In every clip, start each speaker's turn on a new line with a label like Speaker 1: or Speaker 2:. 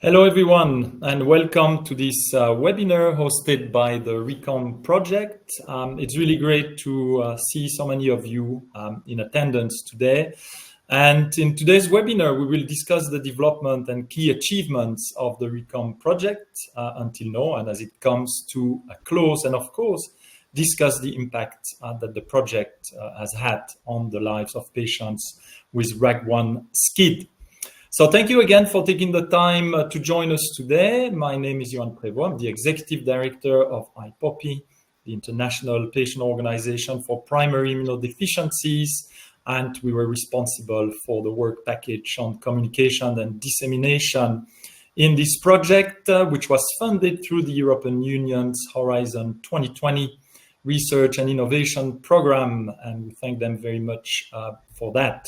Speaker 1: Hello everyone, and welcome to this webinar hosted by the Recomb project. It's really great to see so many of you in attendance today. And in today's webinar, we will discuss the development and key achievements of the Recomb project until now, and as it comes to a close, and of course, discuss the impact that the project has had on the lives of patients with RAG1 SCID. So thank you again for taking the time to join us today. My name is Johan Prévost. I'm the Executive Director of IPOPI, the International Patient Organization for Primary Immunodeficiencies, and we were responsible for the work package on communication and dissemination in this project, which was funded through the European Union's Horizon 2020 Research and Innovation Program, and we thank them very much for that.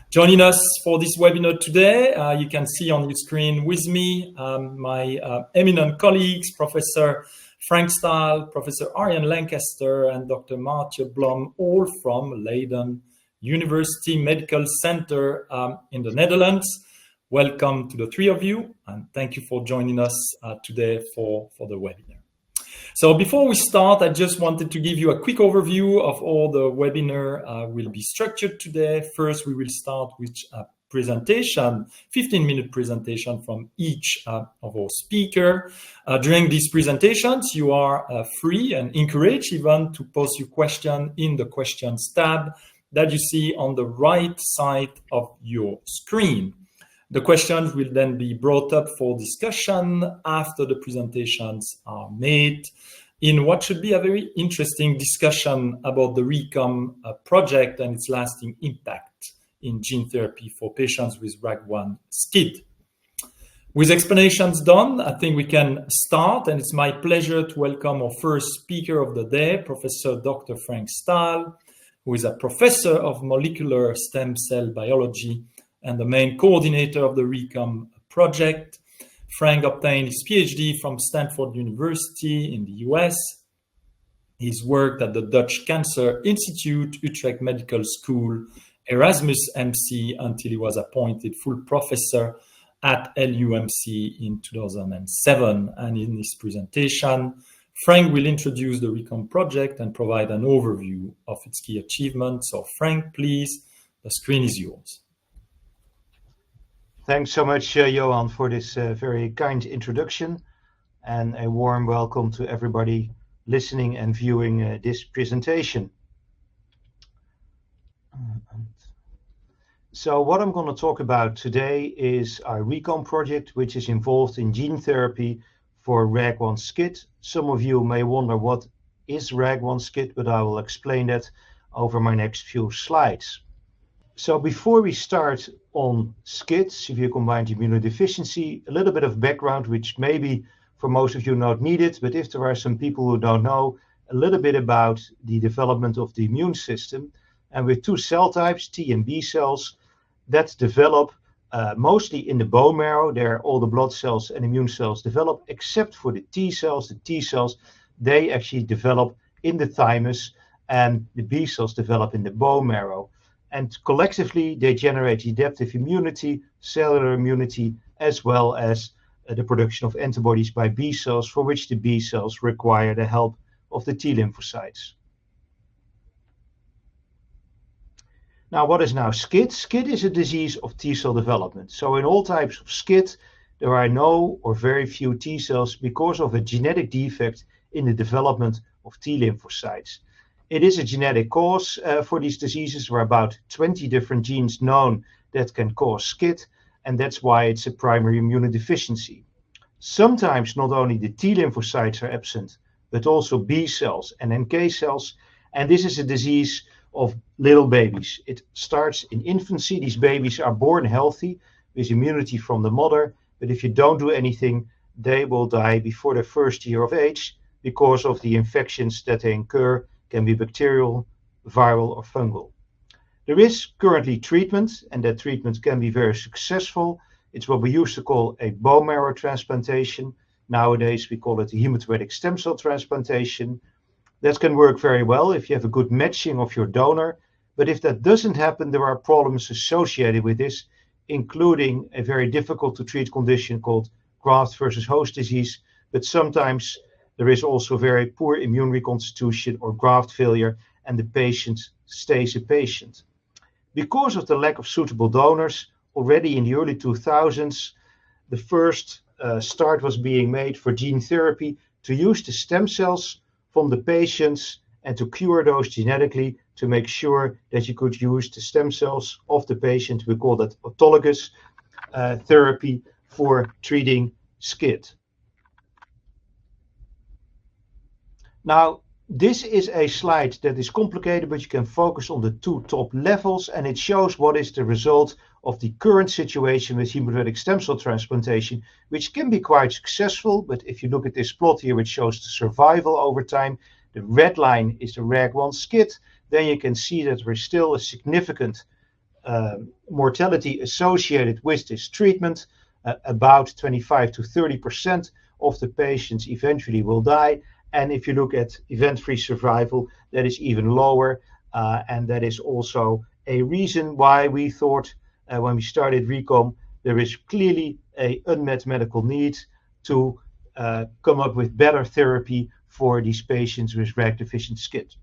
Speaker 1: Joining us for this webinar today, you can see on your screen with me my eminent colleagues, Professor Frank Staal, Professor Arjan Lancaster, and Dr. Maartje Blom, all from Leiden University Medical Center in the Netherlands. Welcome to the three of you, and thank you for joining us today for the webinar. So before we start, I just wanted to give you a quick overview of how the webinar will be structured today. First, we will start with a presentation, 15-minute presentation from each of our speakers. During these presentations, you are free and encouraged even to post your question in the questions tab that you see on the right side of your screen. The questions will then be brought up for discussion after the presentations are made in what should be a very interesting discussion about the Recomb project and its lasting impact in gene therapy for patients with RAG1 SCID. With explanations done, I think we can start, and it's my pleasure to welcome our first speaker of the day, Professor Dr. Frank Staal, who is a professor of molecular stem cell biology and the main coordinator of the Recomb project. Frank obtained his PhD from Stanford University in the US. He's worked at the Dutch Cancer Institute, Utrecht Medical School, Erasmus MC, until he was appointed full professor at LUMC in 2007. And in this presentation, Frank will introduce the Recomb project and provide an overview of its key achievements. So Frank, please, the screen is yours.
Speaker 2: Thanks so much, Johan, for this very kind introduction, and a warm welcome to everybody listening and viewing this presentation. So what I'm going to talk about today is our Recomb project, which is involved in gene therapy for RAG1 SCID. Some of you may wonder what is RAG1 SCID, but I will explain that over my next few slides. So before we start on SCID, severe combined immunodeficiency, a little bit of background, which maybe for most of you not needed, but if there are some people who don't know, a little bit about the development of the immune system. And with two cell types, T and B cells, that develop mostly in the bone marrow. There all the blood cells and immune cells develop, except for the T cells. The T cells, they actually develop in the thymus, and the B cells develop in the bone marrow. And collectively, they generate adaptive immunity, cellular immunity, as well as the production of antibodies by B cells, for which the B cells require the help of the T lymphocytes. Now, what is now SCID? SCID is a disease of T cell development. So in all types of SCID, there are no or very few T cells because of a genetic defect in the development of T lymphocytes. It is a genetic cause for these diseases. There are about 20 different genes known that can cause SCID, and that's why it's a primary immunodeficiency. Sometimes not only the T lymphocytes are absent, but also B cells and NK cells, and this is a disease of little babies. It starts in infancy. These babies are born healthy with immunity from the mother, but if you don't do anything, they will die before their first year of age because of the infections that they incur. Can be bacterial, viral, or fungal. There is currently treatment, and that treatment can be very successful. It's what we used to call a bone marrow transplantation. Nowadays, we call it a hematopoietic stem cell transplantation. That can work very well if you have a good matching of your donor. But if that doesn't happen, there are problems associated with this, including a very difficult to treat condition called graft versus host disease, but sometimes there is also very poor immune reconstitution or graft failure, and the patient stays a patient. Because of the lack of suitable donors, already in the early 2000s, the first start was being made for gene therapy to use the stem cells from the patients and to cure those genetically to make sure that you could use the stem cells of the patient. We call that autologous therapy for treating SCID. Now, this is a slide that is complicated, but you can focus on the two top levels, and it shows what is the result of the current situation with hematopoietic stem cell transplantation, which can be quite successful. But if you look at this plot here, which shows the survival over time, the red line is the RAG1 SCID. Then you can see that there is still a significant mortality associated with this treatment. About 25 to 30% of the patients eventually will die. And if you look at event-free survival, that is even lower. And that is also a reason why we thought when we started Recomb, there is clearly an unmet medical need to come up with better therapy for these patients with RAG deficient SCID.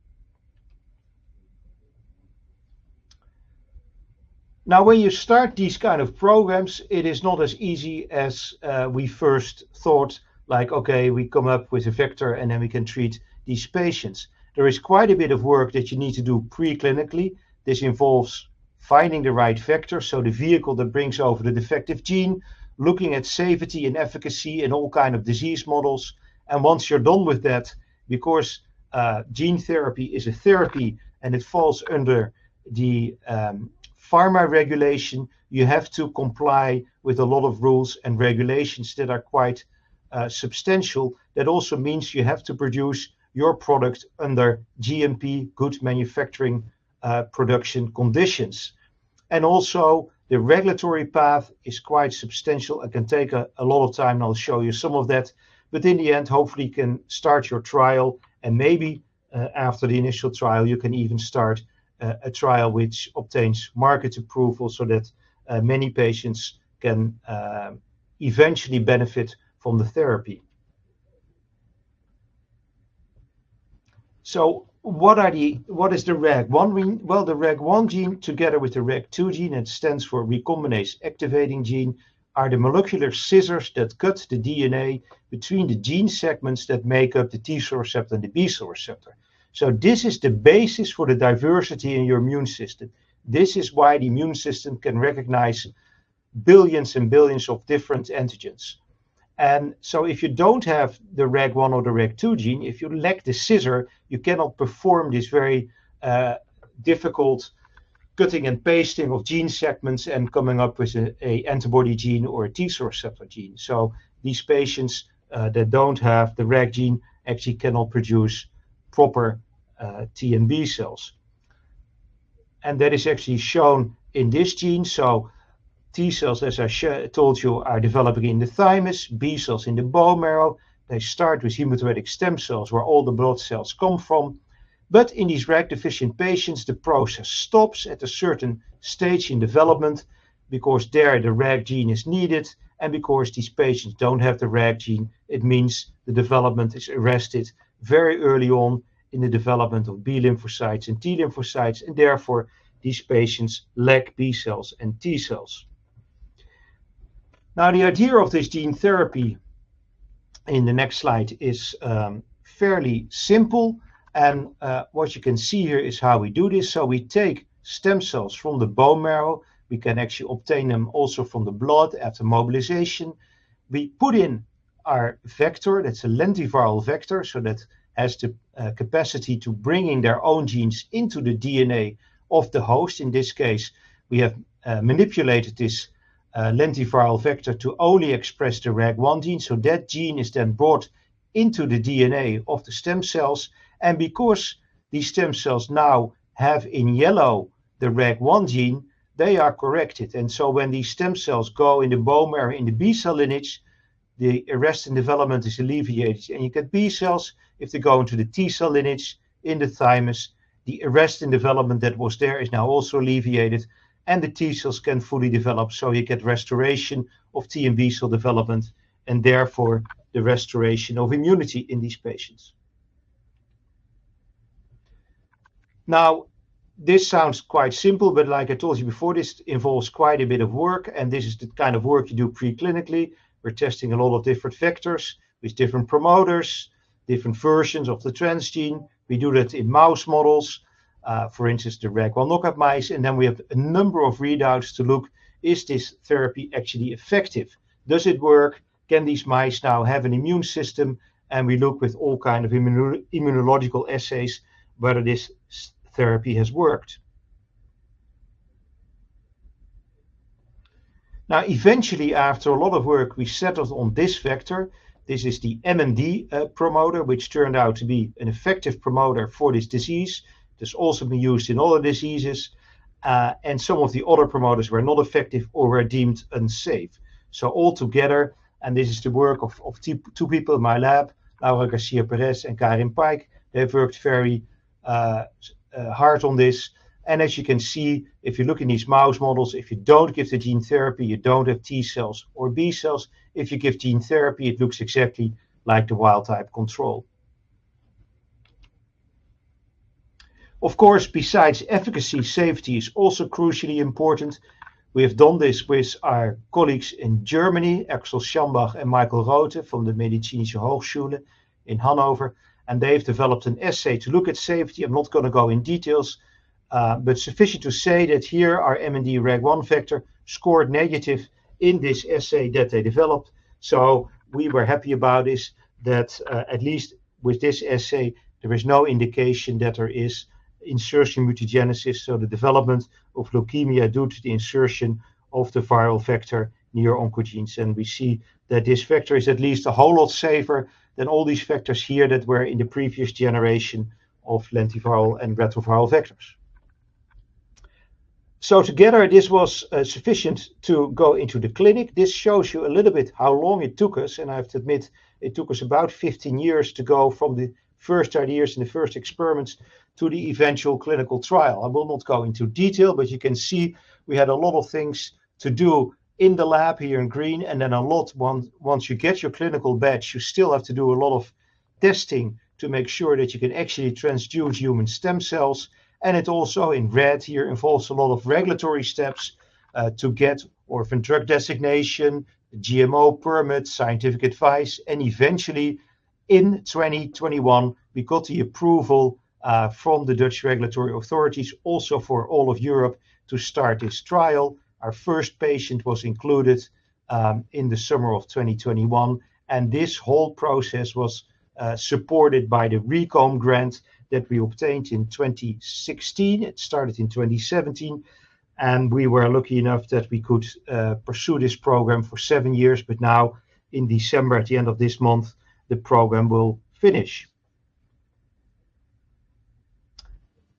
Speaker 2: Now, when you start these kind of programs, it is not as easy as we first thought, like, okay, we come up with a vector and then we can treat these patients. There is quite a bit of work that you need to do preclinically. This involves finding the right vector, so the vehicle that brings over the defective gene, looking at safety and efficacy in all kinds of disease models. And once you're done with that, because gene therapy is a therapy and it falls under the pharma regulation, you have to comply with a lot of rules and regulations that are quite substantial. That also means you have to produce your product under GMP, good manufacturing production conditions. And also the regulatory path is quite substantial. It can take a lot of time, and I'll show you some of that. But in the end, hopefully you can start your trial, and maybe after the initial trial, you can even start a trial which obtains market approval so that many patients can eventually benefit from the therapy. So what is the RAG1 gene? Well, the RAG1 gene together with the RAG2 gene, it stands for recombinase activating gene, are the molecular scissors that cut the DNA between the gene segments that make up the T cell receptor and the B cell receptor. So this is the basis for the diversity in your immune system. This is why the immune system can recognize billions and billions of different antigens. And so if you don't have the RAG1 or the RAG2 gene, if you lack the scissor, you cannot perform this very difficult cutting and pasting of gene segments and coming up with a antibody gene or a T cell receptor gene. So these patients that don't have the RAG gene actually cannot produce proper T and B cells. And that is actually shown in this gene. So T cells, as I told you, are developing in the thymus, B cells in the bone marrow. They start with hematopoietic stem cells, where all the blood cells come from. But in these RAG deficient patients, the process stops at a certain stage in development because there the RAG gene is needed. And because these patients don't have the RAG gene, it means the development is arrested very early on in the development of B lymphocytes and T lymphocytes, and therefore these patients lack B cells and T cells. Now, the idea of this gene therapy in the next slide is fairly simple, and what you can see here is how we do this. So we take stem cells from the bone marrow. We can actually obtain them also from the blood after mobilization. We put in our vector, that's a lentiviral vector, so that has the capacity to bring in their own genes into the DNA of the host. In this case, we have manipulated this lentiviral vector to only express the RAG1 gene. So that gene is then brought into the DNA of the stem cells. And because these stem cells now have in yellow the RAG1 gene, they are corrected. And so when these stem cells go in the bone marrow in the B cell lineage, the arrest in development is alleviated and you get B cells. If they go into the T cell lineage in the thymus, the arrest in development that was there is now also alleviated. and the T cells can fully develop, so you get restoration of T and B cell development, and therefore the restoration of immunity in these patients. Now, this sounds quite simple, but like I told you before, this involves quite a bit of work, and this is the kind of work you do preclinically. We're testing a lot of different vectors with different promoters, different versions of the transgene. We do that in mouse models, for instance, the RAG1 knockout mice, and then we have a number of readouts to look, is this therapy actually effective? Does it work? Can these mice now have an immune system? And we look with all kinds of immunological assays whether this therapy has worked. Now, eventually, after a lot of work, we settled on this vector. This is the MND promoter, which turned out to be an effective promoter for this disease. It has also been used in other diseases, and some of the other promoters were not effective or were deemed unsafe. So altogether, and this is the work of two people in my lab, Laura Garcia Perez and Karin Pike, they've worked very hard on this. And as you can see, if you look in these mouse models, if you don't give the gene therapy, you don't have T cells or B cells. If you give gene therapy, it looks exactly like the wild type control. Of course, besides efficacy, safety is also crucially important. We have done this with our colleagues in Germany, Axel Schambach and Michael Rothe from the Medizinische Hochschule in Hanover. And they've developed an assay to look at safety. I'm not going to go in details, but sufficient to say that here our MND RAG1 vector scored negative in this assay that they developed. So we were happy about this, that at least with this assay, there is no indication that there is insertion mutagenesis, so the development of leukemia due to the insertion of the viral vector near oncogenes. And we see that this vector is at least a whole lot safer than all these vectors here that were in the previous generation of lentiviral and retroviral vectors. So together, this was sufficient to go into the clinic. This shows you a little bit how long it took us, and I have to admit, it took us about 15 years to go from the first ideas and the first experiments to the eventual clinical trial. I will not go into detail, but you can see we had a lot of things to do in the lab here in green, and then a lot once you get your clinical batch, you still have to do a lot of testing to make sure that you can actually transduce human stem cells. And it also in red here involves a lot of regulatory steps to get orphan drug designation, GMO permit, scientific advice, and eventually in 2021 we got the approval from the Dutch regulatory authorities also for all of Europe to start this trial. Our first patient was included in the summer of 2021, and this whole process was supported by the Recomb grant that we obtained in 2016. It started in 2017, and we were lucky enough that we could pursue this program for 7 years, but now in December, at the end of this month, the program will finish.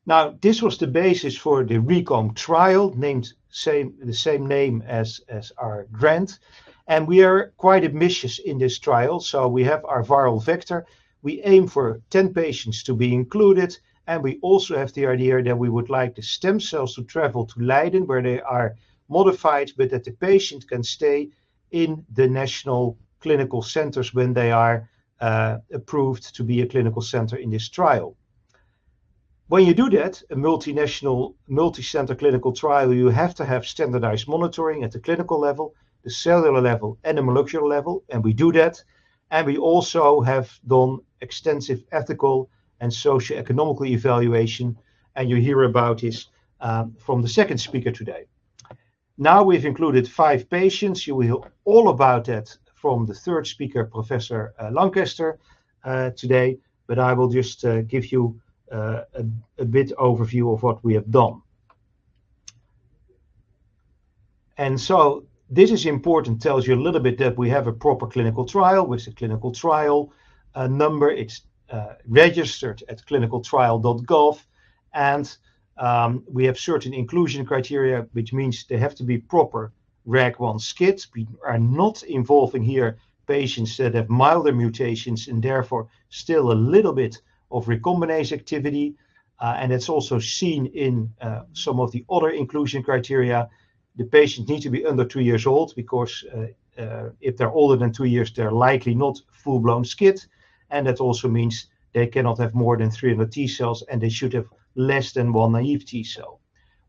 Speaker 2: Now, this was the basis for the Recomb trial, named the same name as our grant. And we are quite ambitious in this trial. So we have our viral vector. We aim for 10 patients to be included. And we also have the idea that we would like the stem cells to travel to Leiden, where they are modified, but that the patient can stay in the national clinical centers when they are approved to be a clinical center in this trial. When you do that, a multinational, multi-center clinical trial, you have to have standardized monitoring at the clinical level, the cellular level, and the molecular level, and we do that. And we also have done extensive ethical and socio-economical evaluation, and you hear about this from the second speaker today. Now we've included 5 patients. You will hear all about that from the third speaker, Professor Lancaster, today, but I will just give you a bit overview of what we have done. And so this is important, tells you a little bit that we have a proper clinical trial with a clinical trial number. It's registered at clinicaltrial.gov, and we have certain inclusion criteria, which means they have to be proper RAG1 SCID. We are not involving here patients that have milder mutations and therefore still a little bit of recombinase activity. And it's also seen in some of the other inclusion criteria. The patient needs to be under 2 years old, because if they're older than 2 years, they're likely not full-blown SCID. And that also means they cannot have more than 300 T cells, and they should have less than 1 naive T cell.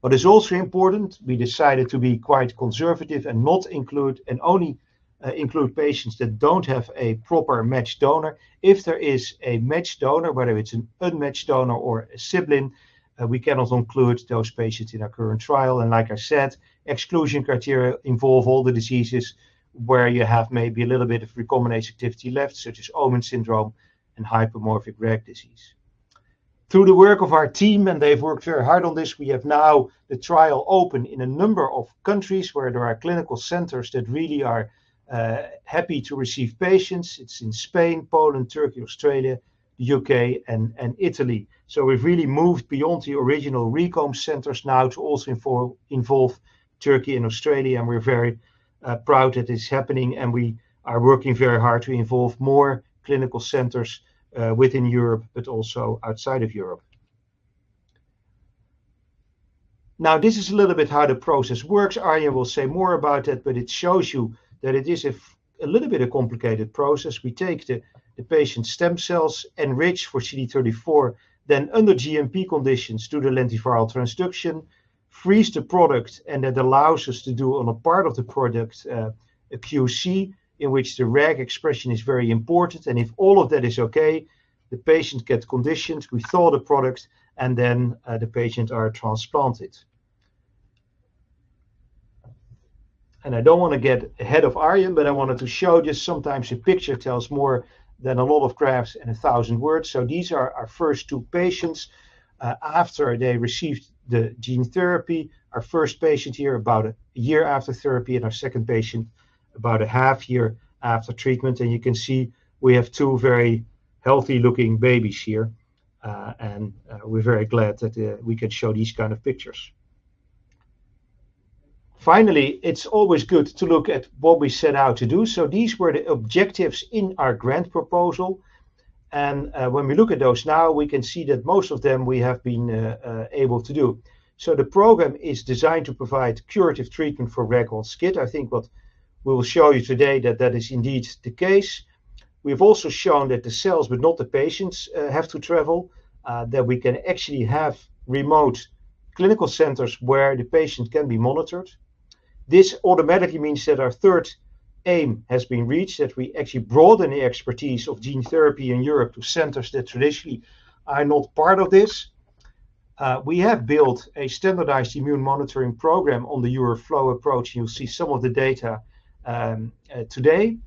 Speaker 2: What is also important, we decided to be quite conservative and not include, and only include patients that don't have a proper matched donor. If there is a matched donor, whether it's an unmatched donor or a sibling, we cannot include those patients in our current trial. And like I said, exclusion criteria involve all the diseases where you have maybe a little bit of recombinase activity left, such as Omen syndrome and hypomorphic Rett disease. Through the work of our team, and they've worked very hard on this, we have now the trial open in a number of countries where there are clinical centers that really are happy to receive patients. It's in Spain, Poland, Turkey, Australia, the UK, and Italy. So we've really moved beyond the original Recomb centers now to also involve Turkey and Australia, and we're very proud that it's happening, and we are working very hard to involve more clinical centers within Europe, but also outside of Europe. Now, this is a little bit how the process works. Arjen will say more about it, but it shows you that it is a little bit a complicated process. We take the patient's stem cells, enrich for CD34, then under GMP conditions do the lentiviral transduction, freeze the product, and that allows us to do on a part of the product a QC, in which the reg expression is very important. And if all of that is okay, the patient gets conditioned, we thaw the product, and then the patient are transplanted. And I don't want to get ahead of Arjen, but I wanted to show just sometimes a picture tells more than a lot of graphs and 1,000 words. So these are our first 2 patients after they received the gene therapy. Our first patient here about a year after therapy, and our second patient about a half year after treatment. And you can see we have 2 very healthy looking babies here. And we're very glad that we can show these kind of pictures. Finally, it's always good to look at what we set out to do. So these were the objectives in our grant proposal. And when we look at those now, we can see that most of them we have been able to do. So the program is designed to provide curative treatment for Recomb SCID. I think what we will show you today that is indeed the case. We've also shown that the cells, but not the patients, have to travel, that we can actually have remote clinical centers where the patient can be monitored. This automatically means that our third aim has been reached, that we actually broaden the expertise of gene therapy in Europe to centers that traditionally are not part of this. We have built a standardized immune monitoring program on the EuroFlow approach. You'll see some of the data today.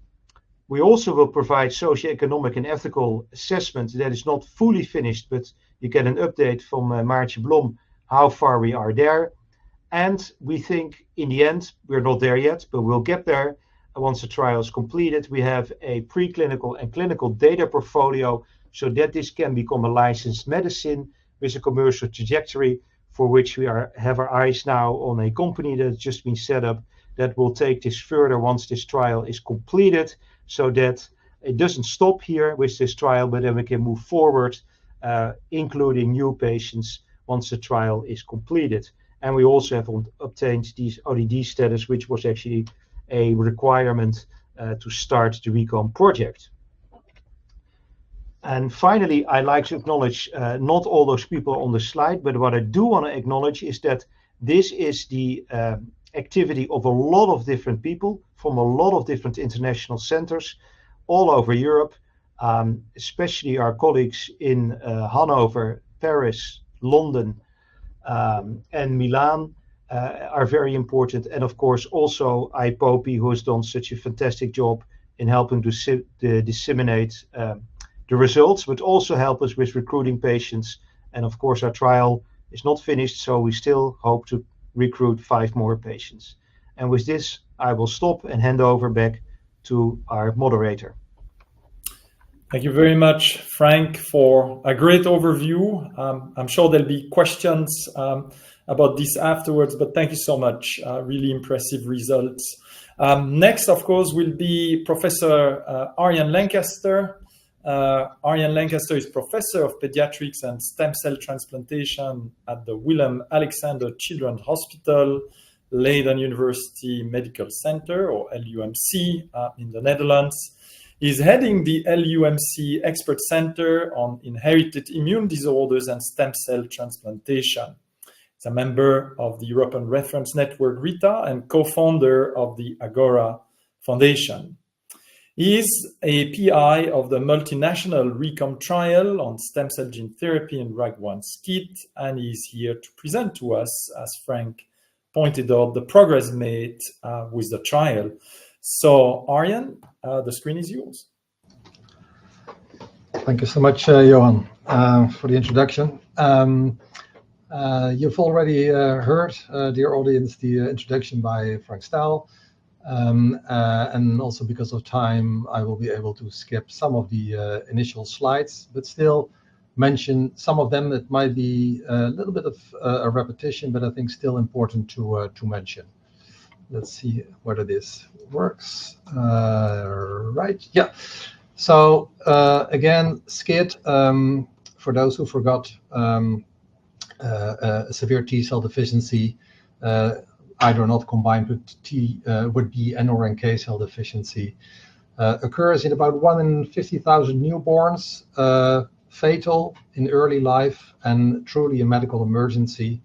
Speaker 2: We also will provide socioeconomic and ethical assessment that is not fully finished, but you get an update from Maartje Blom how far we are there. And we think in the end, we're not there yet, but we'll get there. Once the trial is completed, we have a preclinical and clinical data portfolio so that this can become a licensed medicine with a commercial trajectory, for which we have our eyes now on a company that has just been set up that will take this further once this trial is completed, so that it doesn't stop here with this trial, but then we can move forward, including new patients once the trial is completed. And we also have obtained these ODD status, which was actually a requirement to start the Recomb project. And finally, I'd like to acknowledge not all those people on the slide, but what I do want to acknowledge is that this is the activity of a lot of different people from a lot of different international centers all over Europe, especially our colleagues in Hanover, Paris, London, and Milan are very important. And of course, also IPOPI, who has done such a fantastic job in helping to disseminate the results, but also help us with recruiting patients. And of course, our trial is not finished, so we still hope to recruit 5 more patients. And with this, I will stop and hand over back to our moderator.
Speaker 1: Thank you very much, Frank, for a great overview. I'm sure there'll be questions about this afterwards, but thank you so much. Really impressive results. Next, of course, will be Professor Arjen Lancaster, Arjan Lancaster is Professor of Pediatrics and Stem Cell Transplantation at the Willem Alexander Children's Hospital, Leiden University Medical Center, or LUMC, in the Netherlands. He's heading the LUMC Expert Center on Inherited Immune Disorders and Stem Cell Transplantation. He's a member of the European Reference Network RITA and co-founder of the Agora Foundation. He is a PI of the multinational Recomb trial on stem cell gene therapy in RAG1 SCID, and he's here to present to us, as Frank pointed out, the progress made with the trial. So, Arjan, the screen is yours.
Speaker 3: Thank you so much, Johan, for the introduction. You've already heard, dear audience, the introduction by Frank Staal. And also because of time, I will be able to skip some of the initial slides, but still mention some of them. It might be a little bit of a repetition, but I think still important to mention. Let's see whether this works. Right, yeah. So again, SCID, for those who forgot, a severe T-cell deficiency, either not combined with B and or NK cell deficiency, occurs in about 1 in 50,000 newborns, fatal in early life and truly a medical emergency.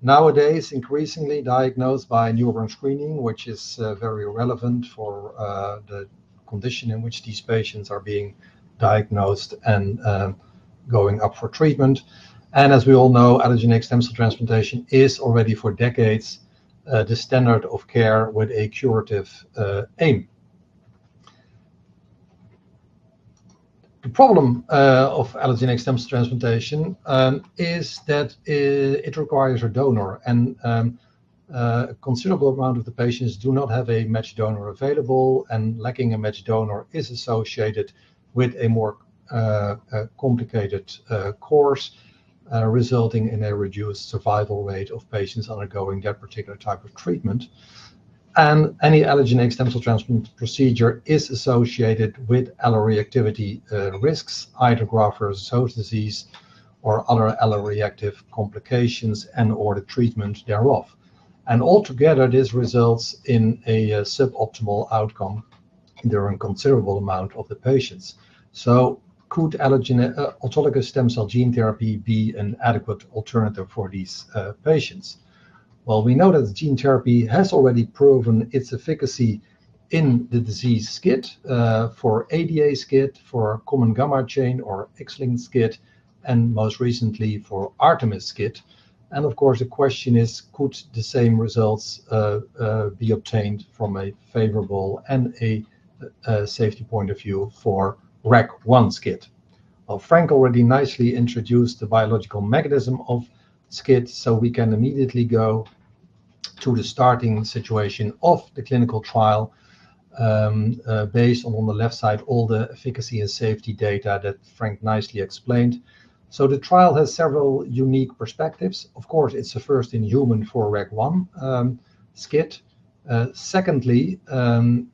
Speaker 3: Nowadays, increasingly diagnosed by newborn screening, which is very relevant for the condition in which these patients are being diagnosed and going up for treatment. And as we all know, allogeneic stem cell transplantation is already for decades the standard of care with a curative aim. The problem of allogeneic stem cell transplantation is that it requires a donor, and a considerable amount of the patients do not have a matched donor available, and lacking a matched donor is associated with a more complicated course, resulting in a reduced survival rate of patients undergoing that particular type of treatment. And any allogeneic stem cell transplant procedure is associated with alloreactivity risks, either graft versus host disease or other alloreactive complications and or the treatment thereof. And altogether, this results in a suboptimal outcome during a considerable amount of the patients. So could autologous stem cell gene therapy be an adequate alternative for these patients? Well, we know that gene therapy has already proven its efficacy in the disease SCID, for ADA SCID, for common gamma chain or X-linked SCID, and most recently for Artemis SCID. And of course, the question is, could the same results be obtained from a favorable and a safety point of view for RAG1 SCID? Well, Frank already nicely introduced the biological mechanism of SCID, so we can immediately go to the starting situation of the clinical trial, based on the left side all the efficacy and safety data that Frank nicely explained. So the trial has several unique perspectives. Of course, it's the first in human for RAG1 SCID. Secondly,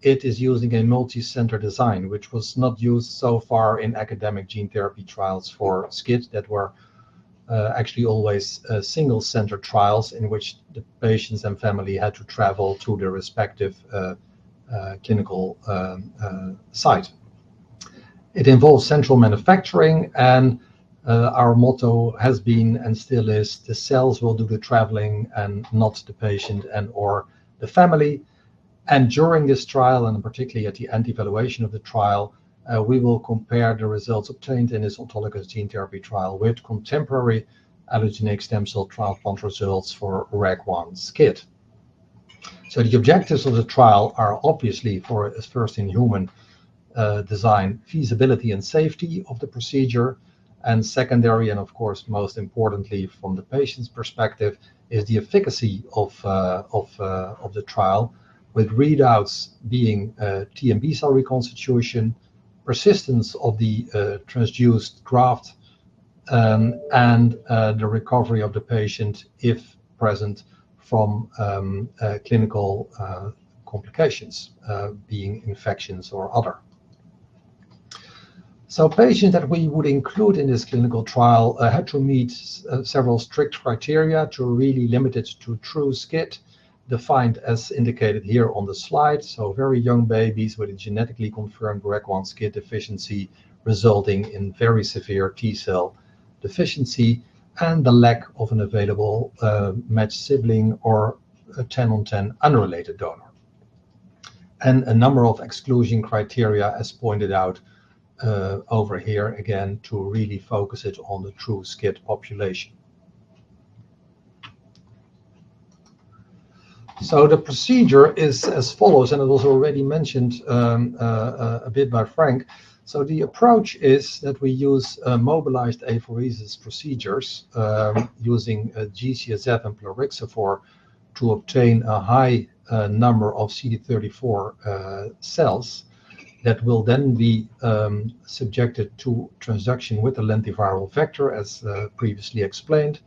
Speaker 3: it is using a multi-center design, which was not used so far in academic gene therapy trials for SCID, that were actually always single-center trials in which the patients and family had to travel to their respective clinical site. It involves central manufacturing, and our motto has been and still is, the cells will do the traveling and not the patient and or the family. And during this trial, and particularly at the end evaluation of the trial, we will compare the results obtained in this autologous gene therapy trial with contemporary allogeneic stem cell transplant results for RAG1 SCID. So the objectives of the trial are obviously, for its first in human design, feasibility and safety of the procedure, and secondary, and of course most importantly from the patient's perspective, is the efficacy of the trial, with readouts being T and B cell reconstitution, persistence of the transduced graft, and the recovery of the patient, if present, from clinical complications, being infections or other. So patients that we would include in this clinical trial had to meet several strict criteria to really limit it to true SCID, defined as indicated here on the slide. So very young babies with a genetically confirmed REC1 SCID deficiency resulting in very severe T-cell deficiency, and the lack of an available matched sibling or a 10-on-10 unrelated donor. And a number of exclusion criteria as pointed out over here again to really focus it on the true SCID population. So the procedure is as follows, and it was already mentioned a bit by Frank. So the approach is that we use mobilized apheresis procedures using G-CSF and plerixafor to obtain a high number of CD34 cells that will then be subjected to transduction with a lentiviral vector, as previously explained.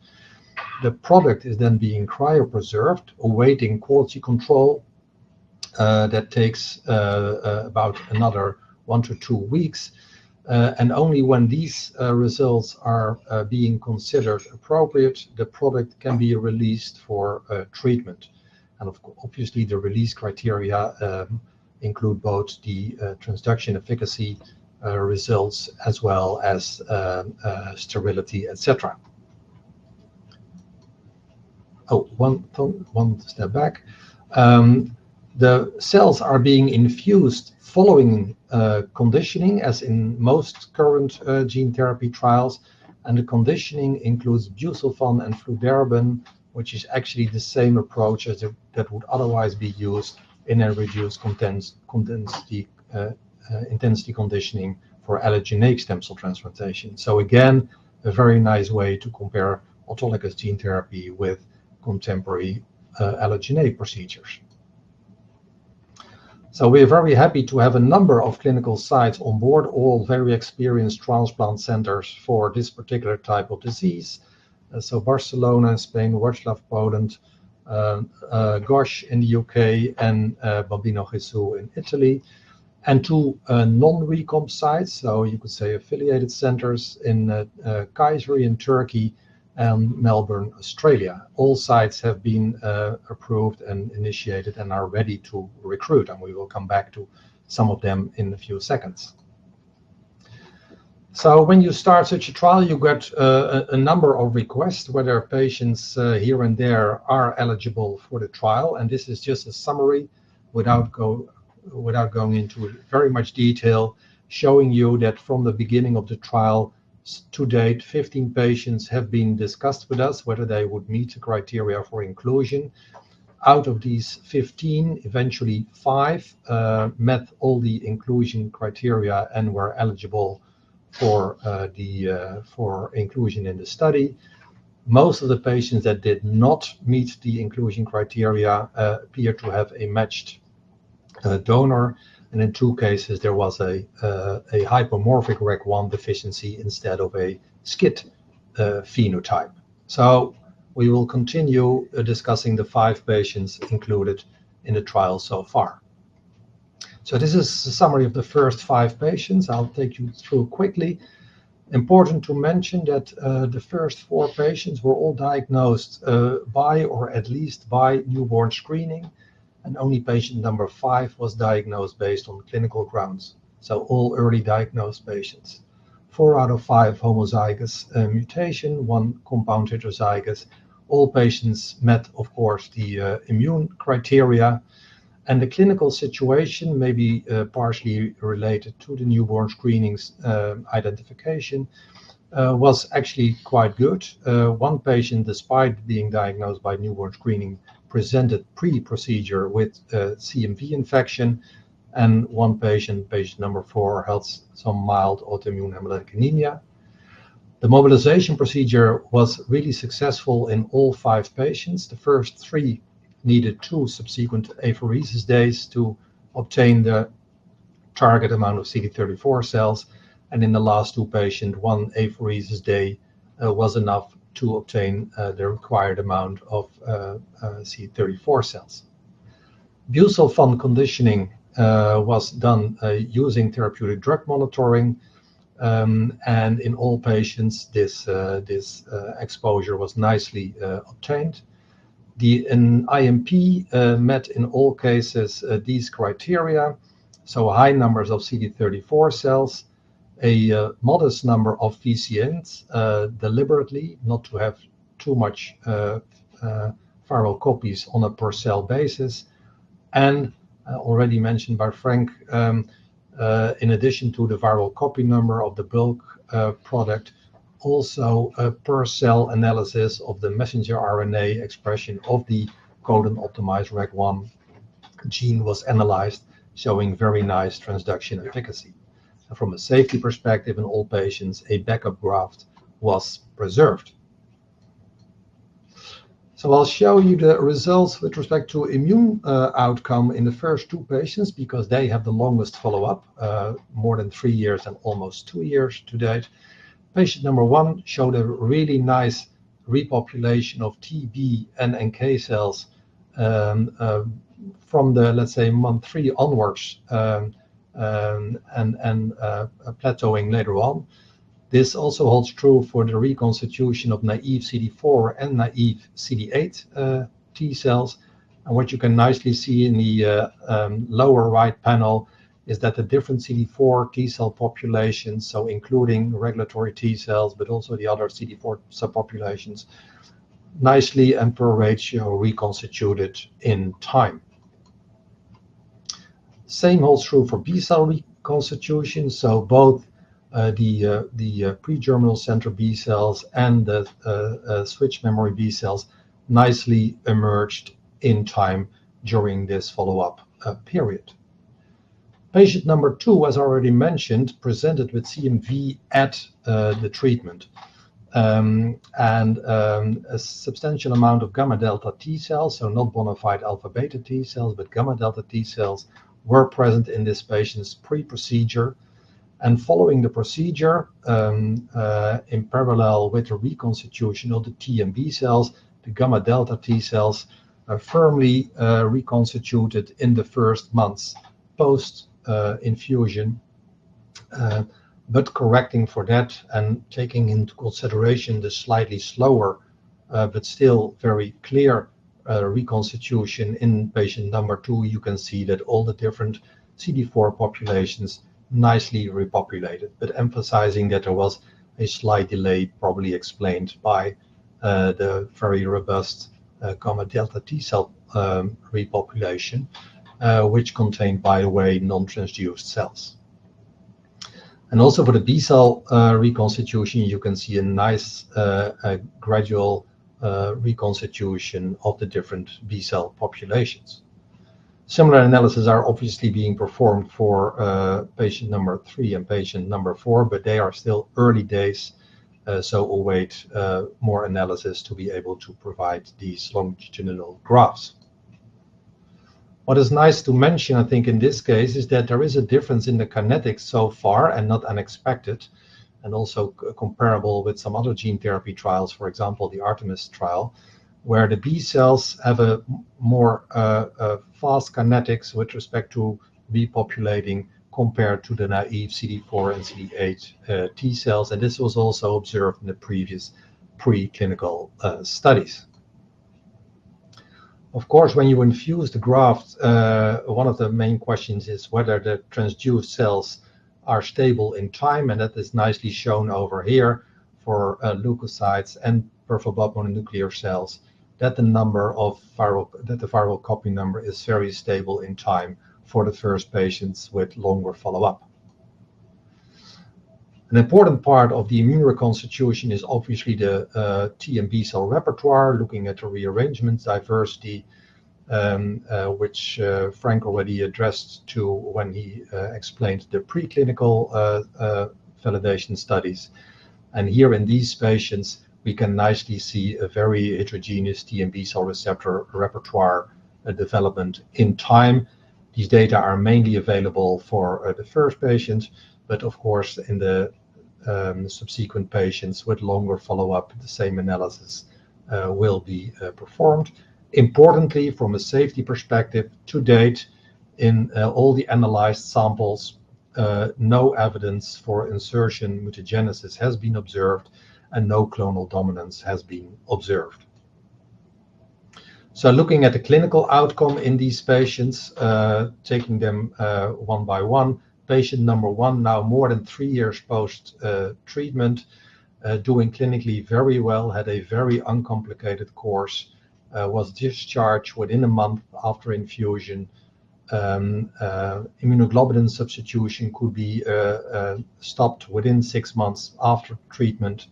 Speaker 3: The product is then being cryopreserved, awaiting quality control. That takes about another 1 to 2 weeks. And only when these results are being considered appropriate, the product can be released for treatment. And obviously, the release criteria include both the transduction efficacy results as well as sterility, etc. Oh, one step back. The cells are being infused following conditioning, as in most current gene therapy trials, and the conditioning includes busulfan and fludarabine, which is actually the same approach as that would otherwise be used in a reduced intensity conditioning for allogeneic stem cell transplantation. So again, a very nice way to compare autologous gene therapy with contemporary allogeneic procedures. So we are very happy to have a number of clinical sites on board, all very experienced transplant centers for this particular type of disease. So Barcelona, Spain, Wrocław, Poland, Gosh in the UK, and Bambino Gesù in Italy, and 2 non-Recomb sites, so you could say affiliated centers in Kayseri in Turkey and Melbourne, Australia. All sites have been approved and initiated and are ready to recruit, and we will come back to some of them in a few seconds. So when you start such a trial, you get a number of requests whether patients here and there are eligible for the trial, and this is just a summary without going into very much detail, showing you that from the beginning of the trial to date, 15 patients have been discussed with us whether they would meet the criteria for inclusion. Out of these 15, eventually 5 met all the inclusion criteria and were eligible for inclusion in the study. Most of the patients that did not meet the inclusion criteria appear to have a matched donor, and in 2 cases there was a hypomorphic REC1 deficiency instead of a SCID phenotype. So we will continue discussing the 5 patients included in the trial so far. So this is a summary of the first 5 patients. I'll take you through quickly. Important to mention that the first 4 patients were all diagnosed by or at least by newborn screening, and only patient number 5 was diagnosed based on clinical grounds. So all early diagnosed patients. 4 out of 5 homozygous mutation, 1 compound heterozygous. All patients met, of course, the immune criteria, and the clinical situation may be partially related to the newborn screening's identification, was actually quite good. 1 patient, despite being diagnosed by newborn screening, presented pre-procedure with CMV infection, and 1 patient, patient number 4, had some mild autoimmune hemolytic anemia. The mobilization procedure was really successful in all 5 patients. The first 3 needed 2 subsequent apheresis days to obtain the target amount of CD34 cells, and in the last 2 patients, 1 apheresis day was enough to obtain the required amount of CD34 cells. Busulfan conditioning was done using therapeutic drug monitoring. And in all patients, this exposure was nicely obtained. An IMP met in all cases these criteria, so high numbers of CD34 cells, a modest number of VCNs, deliberately not to have too much viral copies on a per cell basis, and already mentioned by Frank, in addition to the viral copy number of the bulk product, also a per cell analysis of the messenger RNA expression of the codon-optimized REC1 gene was analyzed, showing very nice transduction efficacy. And from a safety perspective, in all patients, a backup graft was preserved. So I'll show you the results with respect to immune outcome in the first two patients, because they have the longest follow-up, more than 3 years and almost 2 years to date. Patient number 1 showed a really nice repopulation of TB and NK cells from the, let's say, month 3 onwards, and plateauing later on. This also holds true for the reconstitution of naive CD4 and naive CD8 T cells. And what you can nicely see in the lower right panel is that the different CD4 T cell populations, so including regulatory T cells, but also the other CD4 subpopulations, nicely and per ratio reconstituted in time. Same holds true for B cell reconstitution, so both the pre-germinal center B cells and the switch memory B cells nicely emerged in time during this follow-up period. Patient number 2, as already mentioned, presented with CMV at the treatment. And a substantial amount of gamma delta T cells, so not bona fide alpha beta T cells, but gamma delta T cells, were present in this patient's pre-procedure. And following the procedure, in parallel with the reconstitution of the T and B cells, the gamma delta T cells are firmly reconstituted in the first months post infusion, but correcting for that and taking into consideration the slightly slower but still very clear reconstitution in patient number 2, you can see that all the different CD4 populations nicely repopulated, but emphasizing that there was a slight delay, probably explained by the very robust gamma delta T cell repopulation, which contained, by the way, non-transduced cells. And also for the B cell reconstitution, you can see a nice gradual reconstitution of the different B cell populations. Similar analyses are obviously being performed for patient number 3 and patient number 4, but they are still early days, so await more analysis to be able to provide these longitudinal graphs. What is nice to mention, I think, in this case, is that there is a difference in the kinetics so far, and not unexpected, and also comparable with some other gene therapy trials, for example, the Artemis trial, where the B cells have a more fast kinetics with respect to repopulating compared to the naive CD4 and CD8 T cells. And this was also observed in the previous preclinical studies. Of course, when you infuse the graft, one of the main questions is whether the transduced cells are stable in time, and that is nicely shown over here for leukocytes and peripheral blood mononuclear cells, that the viral copy number is very stable in time for the first patients with longer follow-up. An important part of the immune reconstitution is obviously the T and B cell repertoire, looking at the rearrangement diversity, which Frank already addressed to when he explained the preclinical validation studies. And here in these patients, we can nicely see a very heterogeneous T and B cell receptor repertoire development in time. These data are mainly available for the first patient, but of course in the subsequent patients with longer follow-up, the same analysis will be performed. Importantly, from a safety perspective, to date, in all the analyzed samples, no evidence for insertion mutagenesis has been observed, and no clonal dominance has been observed. So looking at the clinical outcome in these patients, taking them one by one, patient number 1, now more than 3 years post treatment, doing clinically very well, had a very uncomplicated course, was discharged within a month after infusion. Immunoglobulin substitution could be stopped within 6 months after treatment.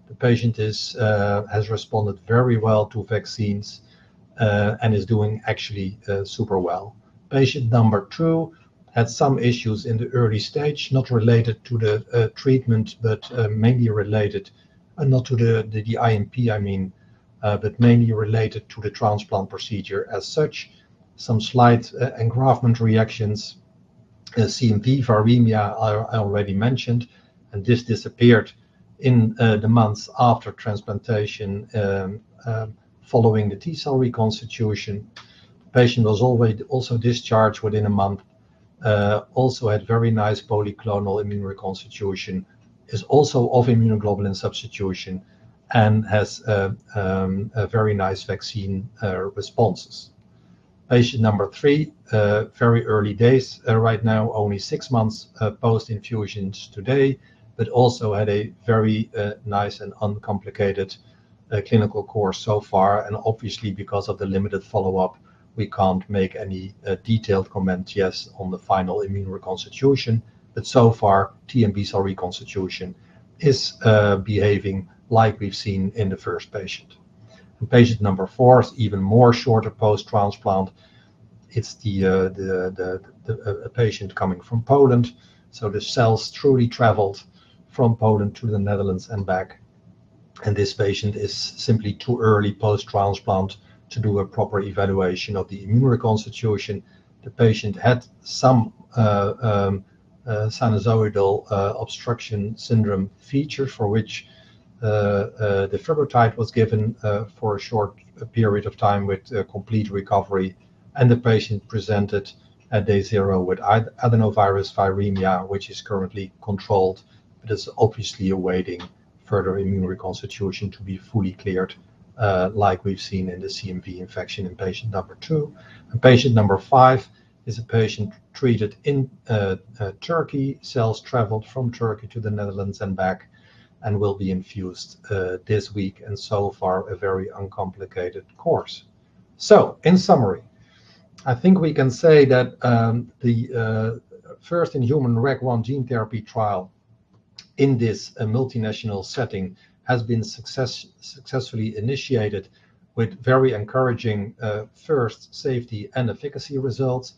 Speaker 3: The patient has responded very well to vaccines and is doing actually super well. Patient number 2 had some issues in the early stage, not related to the treatment, but mainly related, not to the IMP, I mean, but mainly related to the transplant procedure as such. Some slight engraftment reactions, CMV, viremia, I already mentioned, and this disappeared in the months after transplantation following the T-cell reconstitution. The patient was also discharged within a month, also had very nice polyclonal immune reconstitution, is also of immunoglobulin substitution, and has a very nice vaccine responses. Patient number 3, very early days right now, only 6 months post-infusions today, but also had a very nice and uncomplicated clinical course so far. And obviously, because of the limited follow-up, we can't make any detailed comment yet on the final immune reconstitution. But so far, T and B cell reconstitution is behaving like we've seen in the first patient. And patient number 4 is even more shorter post-transplant. It's a patient coming from Poland. So the cells truly traveled from Poland to the Netherlands and back. And this patient is simply too early post-transplant to do a proper evaluation of the immune reconstitution. The patient had some sinusoidal obstruction syndrome features for which the defibrotide was given for a short period of time with complete recovery, and the patient presented at day 0 with adenovirus viremia, which is currently controlled, but is obviously awaiting further immune reconstitution to be fully cleared, like we've seen in the CMV infection in patient number 2. And patient number 5 is a patient treated in Turkey. Cells traveled from Turkey to the Netherlands and back, and will be infused this week, and so far a very uncomplicated course. So, in summary, I think we can say that the first in human REC1 gene therapy trial in this multinational setting has been successfully initiated with very encouraging first safety and efficacy results,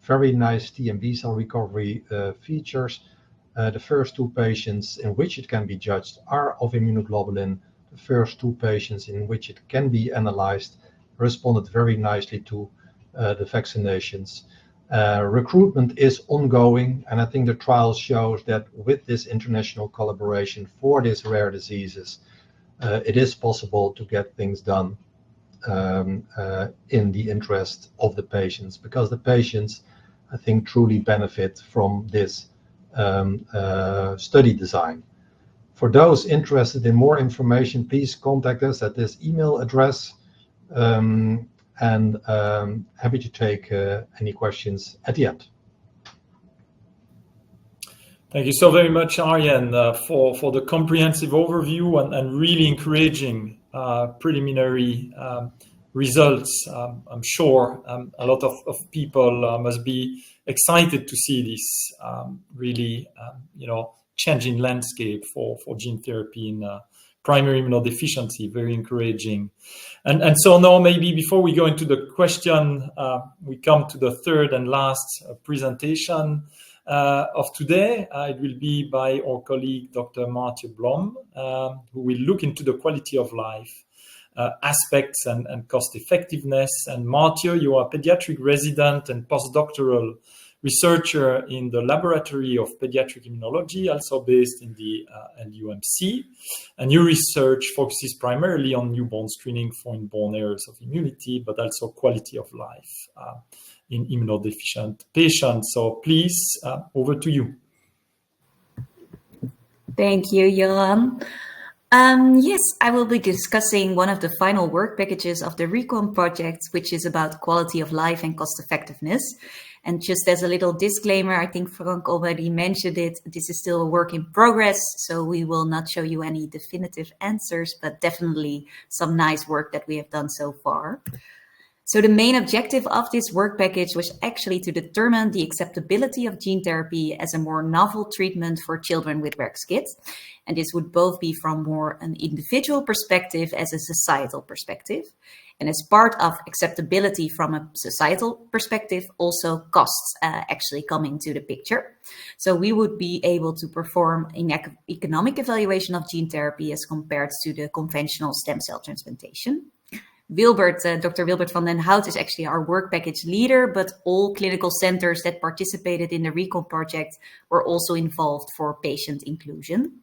Speaker 3: very nice T and B cell recovery features. The first 2 patients in which it can be judged are of immunoglobulin. The first 2 patients in which it can be analyzed responded very nicely to the vaccinations. Recruitment is ongoing, and I think the trial shows that with this international collaboration for these rare diseases, it is possible to get things done in the interest of the patients, because the patients, I think, truly benefit from this study design. For those interested in more information, please contact us at this email address, and happy to take any questions at the end.
Speaker 1: Thank you so very much, Arjen, for the comprehensive overview and really encouraging preliminary results. I'm sure a lot of people must be excited to see this really changing landscape for gene therapy in primary immunodeficiency. Very encouraging. And so now maybe before we go into the question, we come to the third and last presentation of today. It will be by our colleague, Dr. Mathieu Blom, who will look into the quality of life aspects and cost effectiveness. And Mathieu, you are a pediatric resident and postdoctoral researcher in the Laboratory of Pediatric Immunology, also based in the LUMC. And your research focuses primarily on newborn screening for inborn errors of immunity, but also quality of life in immunodeficient patients. So please, over to you.
Speaker 4: Thank you, Johan. Yes, I will be discussing one of the final work packages of the Recomb project, which is about quality of life and cost effectiveness. And just as a little disclaimer, I think Frank already mentioned it, this is still a work in progress, so we will not show you any definitive answers, but definitely some nice work that we have done so far. So the main objective of this work package was actually to determine the acceptability of gene therapy as a more novel treatment for children with rare SCID. And this would both be from more an individual perspective as a societal perspective. And as part of acceptability from a societal perspective, also costs actually come into the picture. So we would be able to perform an economic evaluation of gene therapy as compared to the conventional stem cell transplantation. Dr. Wilbert van den Hout is actually our work package leader, but all clinical centers that participated in the Recomb project were also involved for patient inclusion.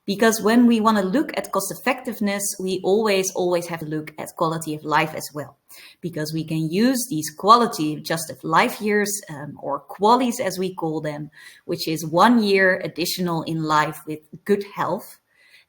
Speaker 4: Because when we want to look at cost effectiveness, we always have to look at quality of life as well. Because we can use these quality adjusted life years, or QALYs as we call them, which is 1 year additional in life with good health.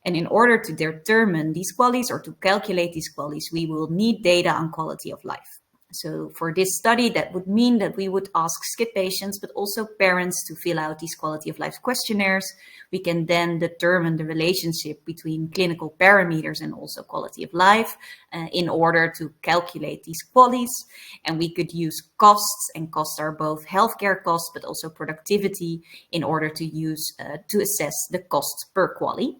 Speaker 4: And in order to determine these QALYs or to calculate these QALYs, we will need data on quality of life. So for this study, that would mean that we would ask SCID patients, but also parents to fill out these quality of life questionnaires. We can then determine the relationship between clinical parameters and also quality of life in order to calculate these QALYs. And we could use costs, and costs are both healthcare costs, but also productivity in order to use to assess the cost per QALY.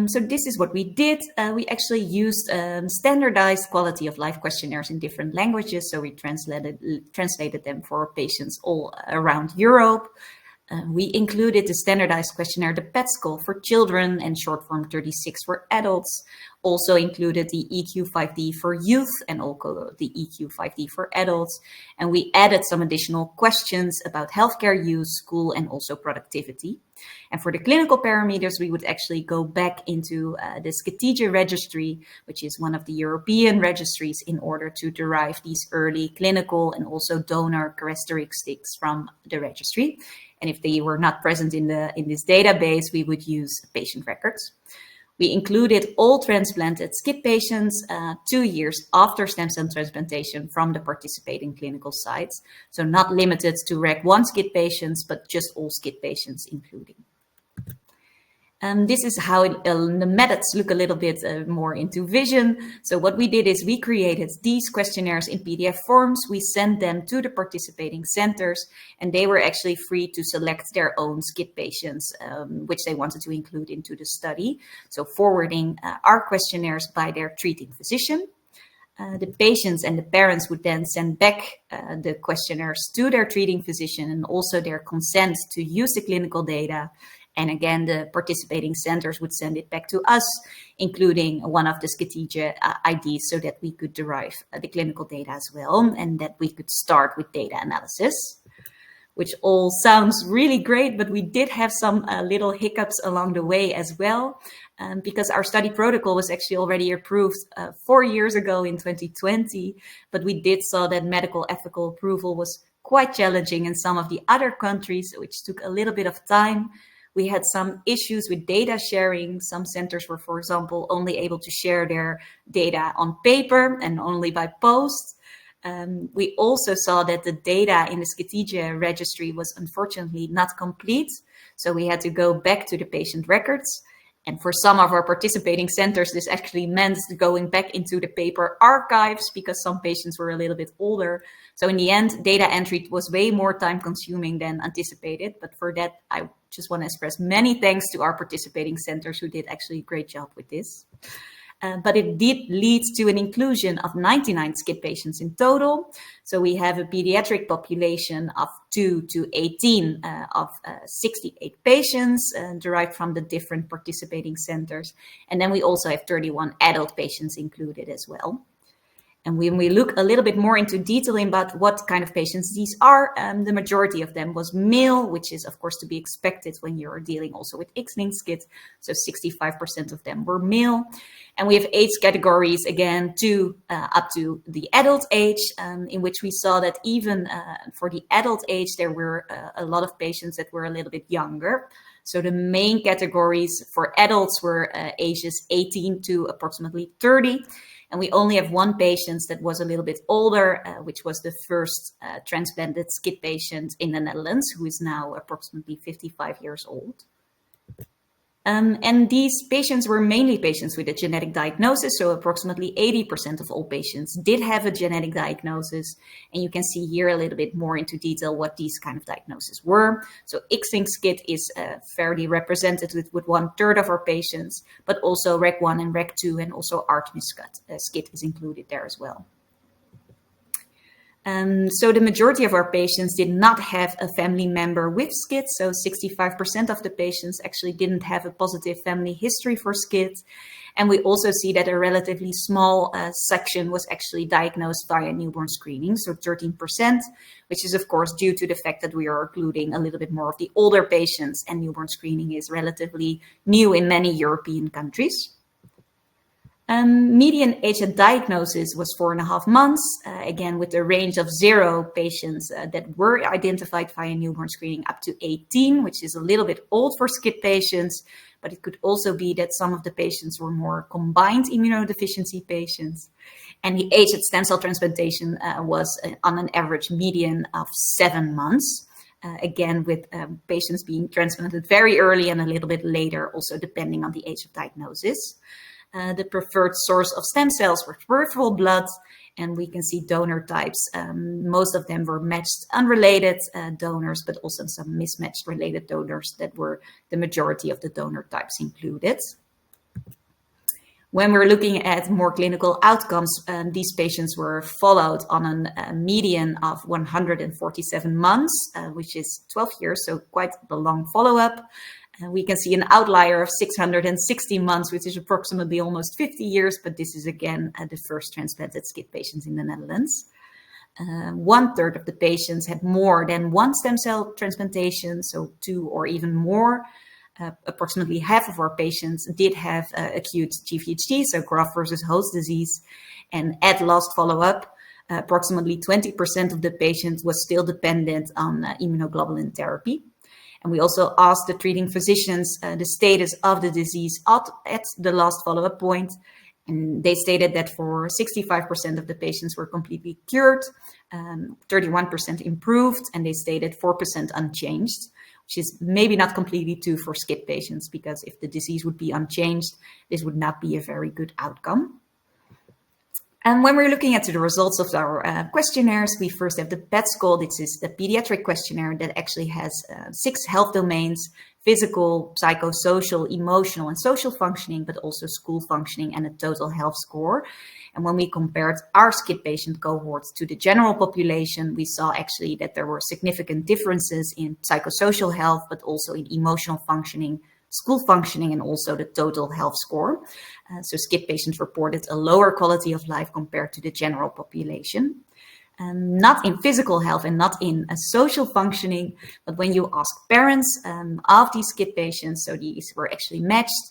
Speaker 4: So this is what we did. We actually used standardized quality of life questionnaires in different languages. So we translated them for patients all around Europe. We included the standardized questionnaire, the PET score for children and short form 36 for adults. Also included the EQ5D for youth and also the EQ5D for adults. And we added some additional questions about healthcare use, school, and also productivity. And for the clinical parameters, we would actually go back into the SCID registry, which is one of the European registries, in order to derive these early clinical and also donor characteristics from the registry. And if they were not present in this database, we would use patient records. We included all transplanted SCID patients 2 years after stem cell transplantation from the participating clinical sites. So not limited to REC1 SCID patients, but just all SCID patients including. This is how the methods look a little bit more into vision. So what we did is we created these questionnaires in PDF forms. We sent them to the participating centers, and they were actually free to select their own SCID patients, which they wanted to include into the study. So forwarding our questionnaires by their treating physician. The patients and the parents would then send back the questionnaires to their treating physician and also their consent to use the clinical data. And again, the participating centers would send it back to us, including one of the SCID IDs, so that we could derive the clinical data as well, and that we could start with data analysis, which all sounds really great, but we did have some little hiccups along the way as well, because our study protocol was actually already approved 4 years ago in 2020, but we did saw that medical ethical approval was quite challenging in some of the other countries, which took a little bit of time. We had some issues with data sharing. Some centers were, for example, only able to share their data on paper and only by post. We also saw that the data in the SCID registry was unfortunately not complete. So we had to go back to the patient records. And for some of our participating centers, this actually meant going back into the paper archives because some patients were a little bit older. So in the end, data entry was way more time consuming than anticipated. But for that, I just want to express many thanks to our participating centers who did actually a great job with this. But it did lead to an inclusion of 99 SCID patients in total. So we have a pediatric population of 2 to 18 of 68 patients derived from the different participating centers. And then we also have 31 adult patients included as well. And when we look a little bit more into detail about what kind of patients these are, the majority of them was male, which is of course to be expected when you're dealing also with X-linked SCID. So 65% of them were male. And we have age categories, again, up to the adult age, in which we saw that even for the adult age, there were a lot of patients that were a little bit younger. So the main categories for adults were ages 18 to approximately 30. And we only have one patient that was a little bit older, which was the first transplanted SCID patient in the Netherlands, who is now approximately 55 years old. And these patients were mainly patients with a genetic diagnosis. So approximately 80% of all patients did have a genetic diagnosis. And you can see here a little bit more into detail what these kind of diagnoses were. So X-linked SCID is fairly represented with 1/3 of our patients, but also REC1 and REC2 and also Artemis SCID is included there as well. So the majority of our patients did not have a family member with SCID. So 65% of the patients actually didn't have a positive family history for SCID. And we also see that a relatively small section was actually diagnosed via newborn screening, so 13%, which is of course due to the fact that we are including a little bit more of the older patients, and newborn screening is relatively new in many European countries. Median age at diagnosis was 4.5 months, again with a range of 0 patients that were identified via newborn screening up to 18, which is a little bit old for SCID patients, but it could also be that some of the patients were more combined immunodeficiency patients. And the age at stem cell transplantation was on an average median of 7 months. Again, with patients being transplanted very early and a little bit later, also depending on the age of diagnosis. The preferred source of stem cells were peripheral blood, and we can see donor types. Most of them were matched unrelated donors, but also some mismatched related donors that were the majority of the donor types included. When we're looking at more clinical outcomes, these patients were followed on a median of 147 months, which is 12 years, so quite a long follow-up. We can see an outlier of 660 months, which is approximately almost 50 years, but this is again the first transplanted SCID patients in the Netherlands. 1/3 of the patients had more than one stem cell transplantation, so 2 or even more. Approximately half of our patients did have acute GVHD, so graft versus host disease, and at last follow-up, approximately 20% of the patients was still dependent on immunoglobulin therapy. And we also asked the treating physicians the status of the disease at the last follow-up point. And they stated that for 65% of the patients were completely cured, 31% improved, and they stated 4% unchanged, which is maybe not completely true for SCID patients, because if the disease would be unchanged, this would not be a very good outcome. And when we're looking at the results of our questionnaires, we first have the PET-SCOL. This is the pediatric questionnaire that actually has 6 health domains: physical, psychosocial, emotional, and social functioning, but also school functioning and a total health score. And when we compared our SCID patient cohorts to the general population, we saw actually that there were significant differences in psychosocial health, but also in emotional functioning, school functioning, and also the total health score. So SCID patients reported a lower quality of life compared to the general population. Not in physical health and not in social functioning, but when you ask parents of these SCID patients, so these were actually matched,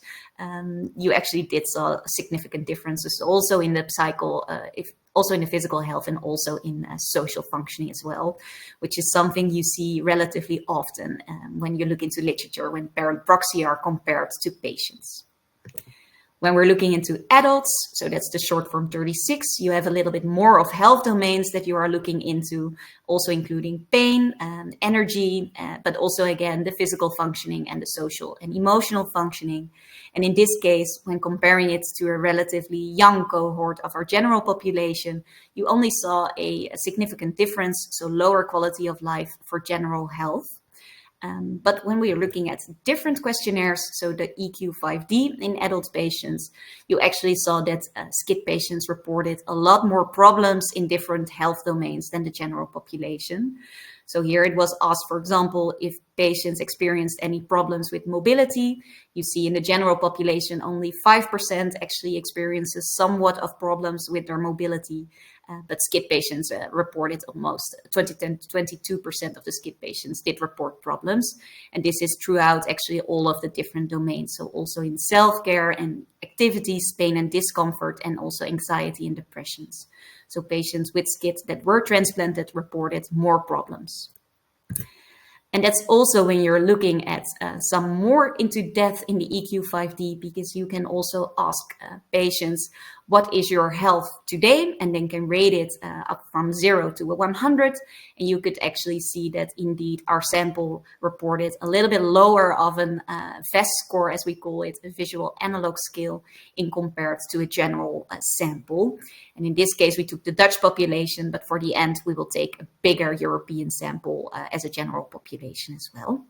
Speaker 4: you actually did saw significant differences also in the also in the physical health and also in social functioning as well, which is something you see relatively often when you look into literature, when parent proxy are compared to patients. When we're looking into adults, so that's the short form 36, you have a little bit more of health domains that you are looking into, also including pain, energy, but also again, the physical functioning and the social and emotional functioning. And in this case, when comparing it to a relatively young cohort of our general population, you only saw a significant difference, so lower quality of life for general health. But when we are looking at different questionnaires, so the EQ5D in adult patients, you actually saw that SCID patients reported a lot more problems in different health domains than the general population. So here it was asked, for example, if patients experienced any problems with mobility. You see in the general population, only 5% actually experiences somewhat of problems with their mobility. But SCID patients reported almost 22% of the SCID patients did report problems. And this is throughout actually all of the different domains. So also in self-care and activities, pain and discomfort, and also anxiety and depressions. So patients with SCID that were transplanted reported more problems. And that's also when you're looking at some more into depth in the EQ5D, because you can also ask patients, what is your health today? And then can rate it up from 0 to 100. And you could actually see that indeed our sample reported a little bit lower of an VAS score, as we call it, a visual analog scale, in compared to a general sample. And in this case, we took the Dutch population, but for the end, we will take a bigger European sample as a general population as well.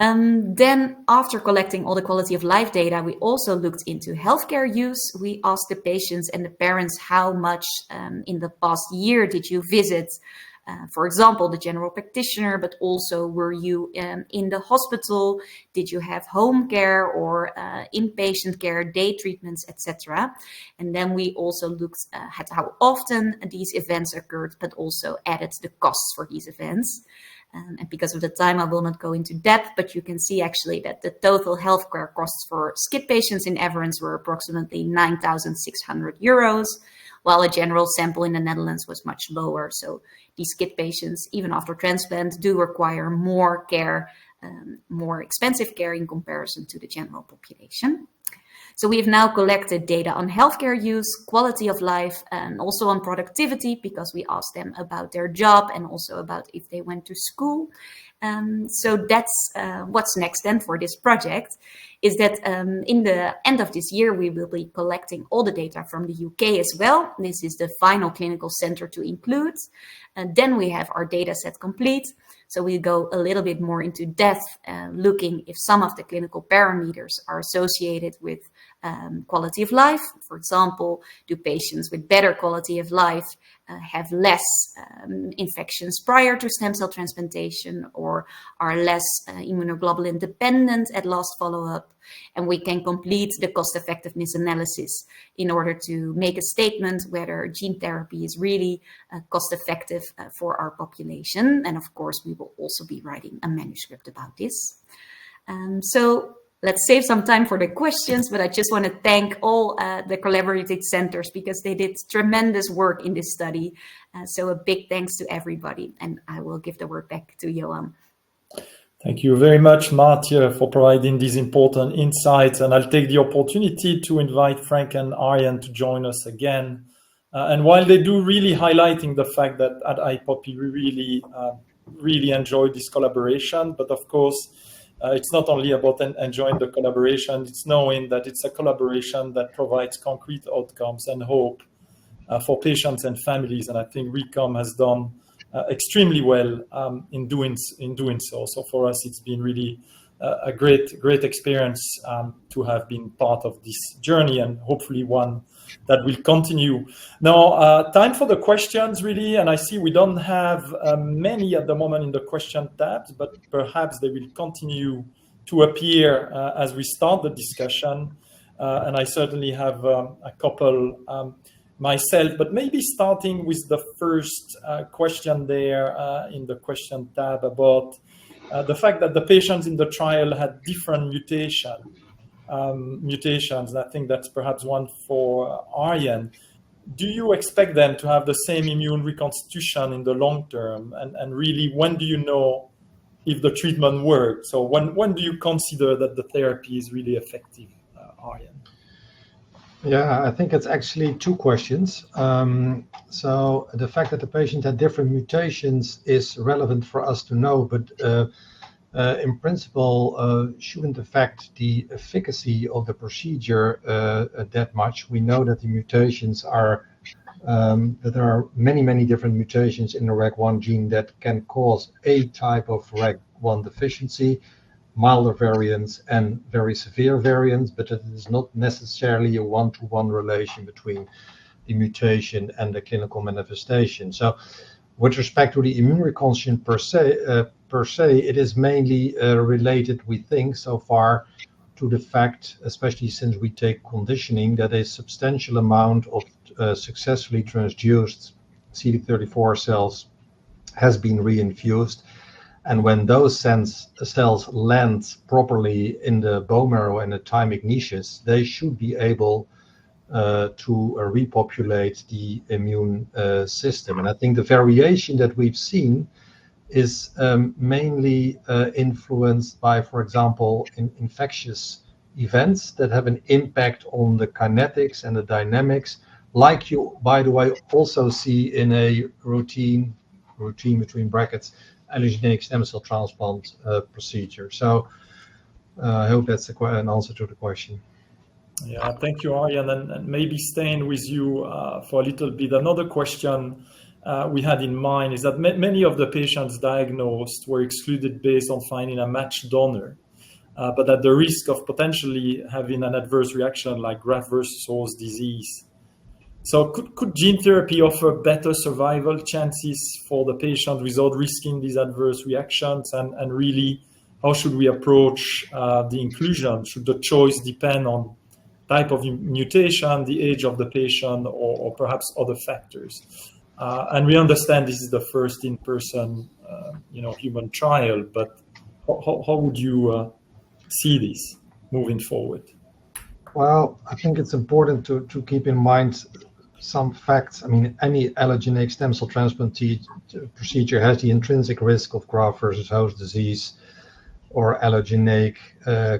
Speaker 4: Then after collecting all the quality of life data, we also looked into healthcare use. We asked the patients and the parents how much in the past year did you visit, for example, the general practitioner, but also were you in the hospital? Did you have home care or inpatient care, day treatments, etc.? And then we also looked at how often these events occurred, but also added the costs for these events. And because of the time, I will not go into depth, but you can see actually that the total healthcare costs for SCID patients in Everens were approximately 9,600 euros, while a general sample in the Netherlands was much lower. So these SCID patients, even after transplant, do require more care, more expensive care in comparison to the general population. So we have now collected data on healthcare use, quality of life, and also on productivity, because we asked them about their job and also about if they went to school. So that's what's next then for this project, is that in the end of this year, we will be collecting all the data from the UK as well. This is the final clinical center to include. And then we have our data set complete. So we go a little bit more into depth, looking if some of the clinical parameters are associated with quality of life. For example, do patients with better quality of life have less infections prior to stem cell transplantation, or are less immunoglobulin dependent at last follow-up? And we can complete the cost effectiveness analysis in order to make a statement whether gene therapy is really cost effective for our population. And of course, we will also be writing a manuscript about this. So let's save some time for the questions, but I just want to thank all the collaborating centers, because they did tremendous work in this study. So a big thanks to everybody, and I will give the word back to Johan.
Speaker 1: Thank you very much, Maartje, for providing these important insights. And I'll take the opportunity to invite Frank and Arjen to join us again. And while they do really highlighting the fact that at iPoppy, we really enjoyed this collaboration, but of course, it's not only about enjoying the collaboration, it's knowing that it's a collaboration that provides concrete outcomes and hope for patients and families. And I think Recomb has done extremely well in doing so. So for us, it's been really a great experience to have been part of this journey, and hopefully one that will continue. Now, time for the questions, really. And I see we don't have many at the moment in the question tabs, but perhaps they will continue to appear as we start the discussion. And I certainly have a couple myself, but maybe starting with the first question there in the question tab about the fact that the patients in the trial had different mutations. I think that's perhaps one for Arjen. Do you expect them to have the same immune reconstitution in the long term? And really, when do you know if the treatment works? So when do you consider that the therapy is really effective, Arjen?
Speaker 3: Yeah, I think it's actually two questions. So the fact that the patient had different mutations is relevant for us to know, but in principle shouldn't affect the efficacy of the procedure that much. We know that the mutations are, that there are many different mutations in the REC1 gene that can cause a type of REC1 deficiency, milder variants and very severe variants, but it is not necessarily a one-to-one relation between the mutation and the clinical manifestation. So with respect to the immune reconstitution per se, it is mainly related, we think, so far to the fact, especially since we take conditioning, that a substantial amount of successfully transduced CD34 cells has been reinfused. And when those cells land properly in the bone marrow and the thymic niches, they should be able to repopulate the immune system. And I think the variation that we've seen is mainly influenced by, for example, infectious events that have an impact on the kinetics and the dynamics, like you, by the way, also see in a routine between brackets, allogeneic stem cell transplant procedure. So I hope that's an answer to the question.
Speaker 1: Yeah, thank you, Arjan. And maybe staying with you for a little bit, another question we had in mind is that many of the patients diagnosed were excluded based on finding a matched donor, but at the risk of potentially having an adverse reaction like graft versus host disease. So could gene therapy offer better survival chances for the patient without risking these adverse reactions? And really, how should we approach the inclusion? Should the choice depend on type of mutation, the age of the patient, or perhaps other factors? And we understand this is the first in-person, human trial, but how would you see this moving forward?
Speaker 3: Well, I think it's important to keep in mind some facts. I mean, any allogeneic stem cell transplant procedure has the intrinsic risk of graft versus host disease or allogeneic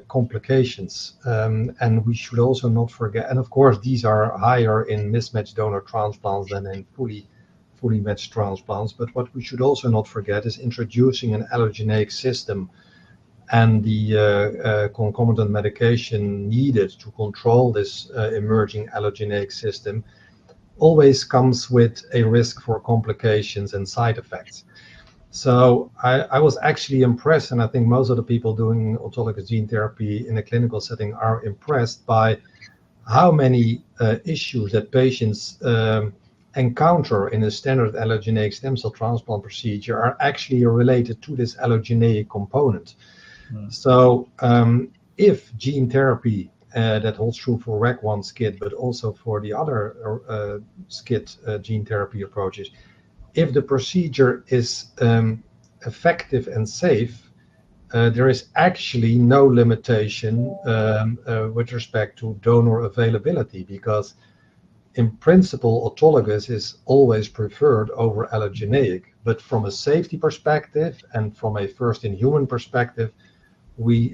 Speaker 3: complications. And we should also not forget, and of course, these are higher in mismatched donor transplants than in fully matched transplants. But what we should also not forget is introducing an allogeneic system and the concomitant medication needed to control this emerging allogeneic system always comes with a risk for complications and side effects. So I was actually impressed, and I think most of the people doing autologous gene therapy in a clinical setting are impressed by how many issues that patients encounter in a standard allogeneic stem cell transplant procedure are actually related to this allogeneic component. So if gene therapy, that holds true for REC1 SCID, but also for the other SCID gene therapy approaches, if the procedure is effective and safe, there is actually no limitation with respect to donor availability, because in principle, autologous is always preferred over allogeneic. But from a safety perspective and from a first-in-human perspective, we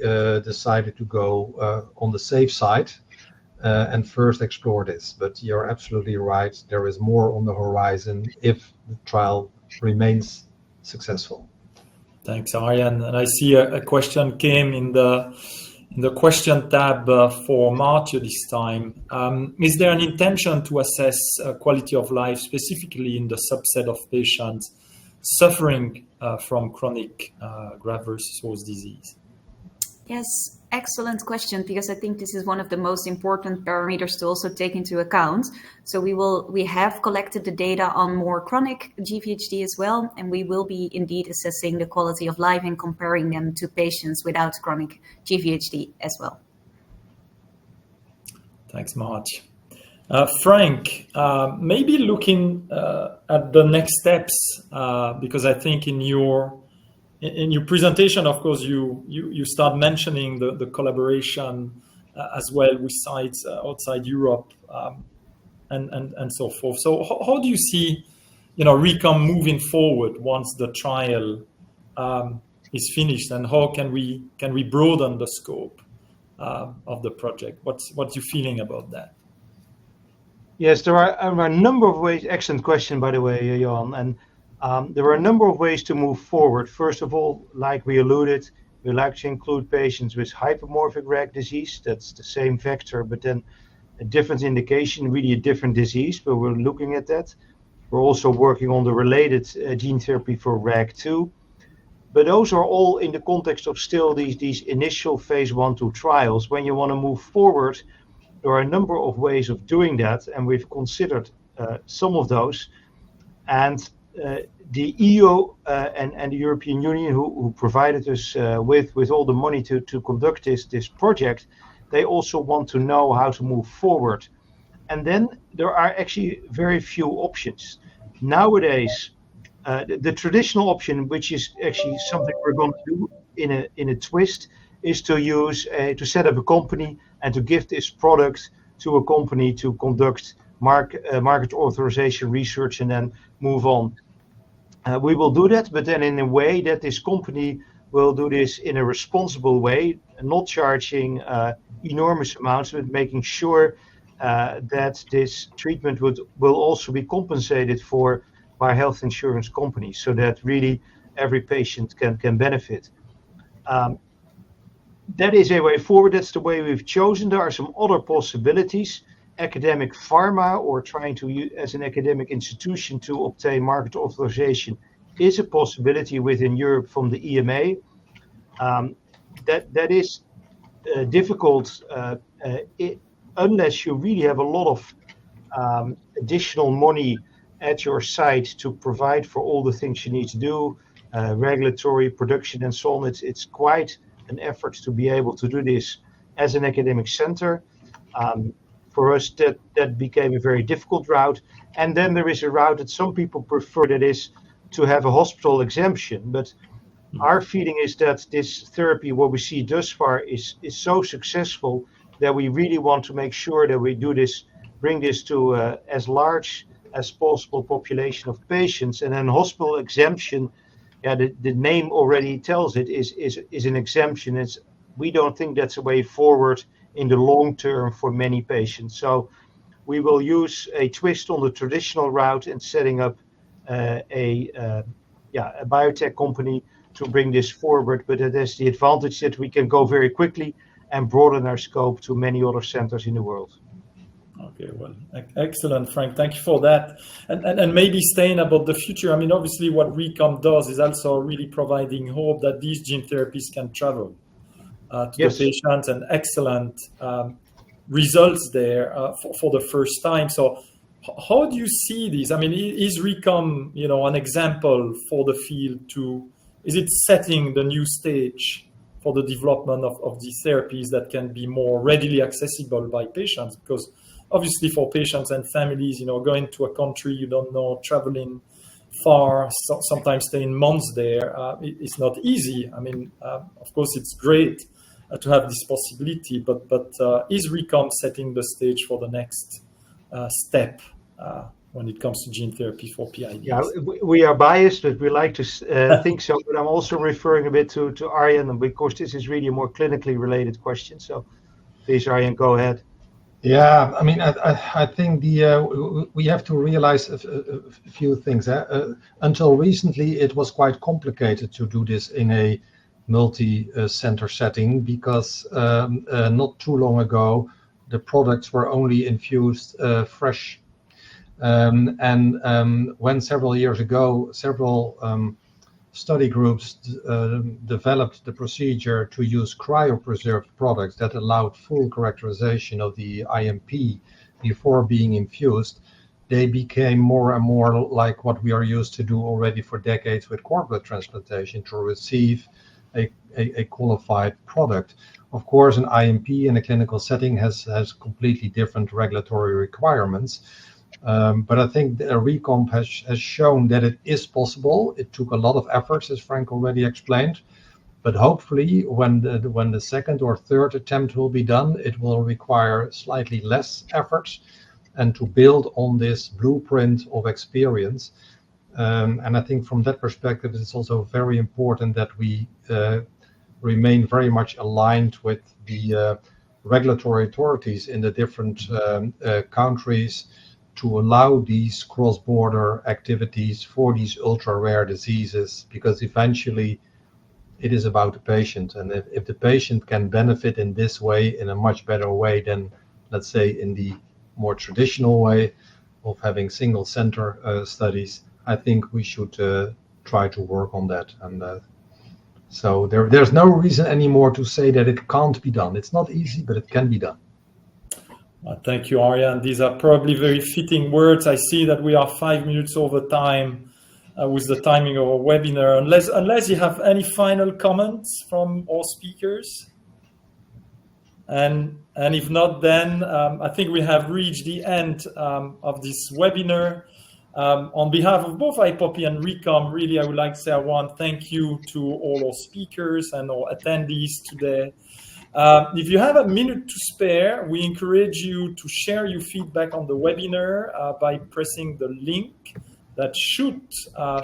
Speaker 3: decided to go on the safe side and first explore this. But you're absolutely right. There is more on the horizon if the trial remains successful.
Speaker 1: Thanks, Arjan. And I see a question came in the question tab for Mathieu this time. Is there an intention to assess quality of life specifically in the subset of patients suffering from chronic graft versus host disease?
Speaker 4: Yes, excellent question, because I think this is one of the most important parameters to also take into account. So we have collected the data on more chronic GVHD as well, and we will be indeed assessing the quality of life and comparing them to patients without chronic GVHD as well.
Speaker 1: Thanks, March. Frank, maybe looking at the next steps, because I think in your presentation, of course, you start mentioning the collaboration as well with sites outside Europe and so forth. So how do you see, Recomb moving forward once the trial is finished, and how can we broaden the scope of the project? What's your feeling about that?
Speaker 2: Yes, there are a number of ways. Excellent question, by the way, Jan. And there are a number of ways to move forward. First of all, like we alluded, we like to include patients with hypomorphic RAG disease. That's the same vector, but then a different indication, really a different disease, but we're looking at that. We're also working on the related gene therapy for RAG2. But those are all in the context of still these initial phase 1-2 trials. When you want to move forward, there are a number of ways of doing that, and we've considered some of those. And the EU and the European Union, who provided us with all the money to conduct this project, they also want to know how to move forward. And then there are actually very few options. Nowadays, the traditional option, which is actually something we're going to do in a twist, is to set up a company and to give this product to a company to conduct market authorization research and then move on. We will do that, but then in a way that this company will do this in a responsible way, not charging enormous amounts, but making sure that this treatment will also be compensated for by health insurance companies, so that really every patient can benefit. That is a way forward. That's the way we've chosen. There are some other possibilities. Academic pharma, or trying to use as an academic institution to obtain market authorization, is a possibility within Europe from the EMA. That is difficult unless you really have a lot of additional money at your site to provide for all the things you need to do, regulatory, production, and so on. It's quite an effort to be able to do this as an academic center. For us, that became a very difficult route. And then there is a route that some people prefer, that is to have a hospital exemption. But our feeling is that this therapy, what we see thus far, is so successful that we really want to make sure that we do this, bring this to as large as possible population of patients. And then hospital exemption, the name already tells it, is an exemption. We don't think that's a way forward in the long term for many patients. So we will use a twist on the traditional route and setting up a biotech company to bring this forward. But it has the advantage that we can go very quickly and broaden our scope to many other centers in the world.
Speaker 1: Okay, well, excellent, Frank. Thank you for that. And maybe staying about the future, I mean, obviously what Recomb does is also really providing hope that these gene therapies can travel to the patients, and excellent results there for the first time. So how do you see these? I mean, is Recomb, an example for the field is it setting the new stage for the development of these therapies that can be more readily accessible by patients? Because obviously for patients and families, going to a country you don't know, traveling far, sometimes staying months there, it's not easy. I mean, of course, it's great to have this possibility, but is Recomb setting the stage for the next step when it comes to gene therapy for PIDs?
Speaker 2: Yeah, we are biased, but we like to think so. But I'm also referring a bit to Arjan, because this is really a more clinically related question. So please, Arjan, go ahead.
Speaker 3: Yeah, I mean, I think we have to realize a few things. Until recently, it was quite complicated to do this in a multi-center setting, because not too long ago, the products were only infused fresh. When several years ago, several study groups developed the procedure to use cryopreserved products that allowed full characterization of the IMP before being infused, they became more and more like what we are used to do already for decades with cord blood transplantation, to receive a qualified product. Of course, an IMP in a clinical setting has completely different regulatory requirements. But I think Recomb has shown that it is possible. It took a lot of efforts, as Frank already explained. But hopefully, when the second or third attempt will be done, it will require slightly less efforts, and to build on this blueprint of experience. And I think from that perspective, it's also very important that we remain very much aligned with the regulatory authorities in the different countries, to allow these cross-border activities for these ultra-rare diseases, because eventually it is about the patient. And if the patient can benefit in this way, in a much better way than, let's say, in the more traditional way of having single center studies, I think we should try to work on that. And so there's no reason anymore to say that it can't be done. It's not easy, but it can be done.
Speaker 1: Thank you, Arjan. These are probably very fitting words. I see that we are 5 minutes over time with the timing of our webinar. Unless you have any final comments from our speakers, and if not, then I think we have reached the end of this webinar. On behalf of both IPOPI and Recomb, really, I would like to say thank you to all our speakers and our attendees today. If you have a minute to spare, we encourage you to share your feedback on the webinar by pressing the link that should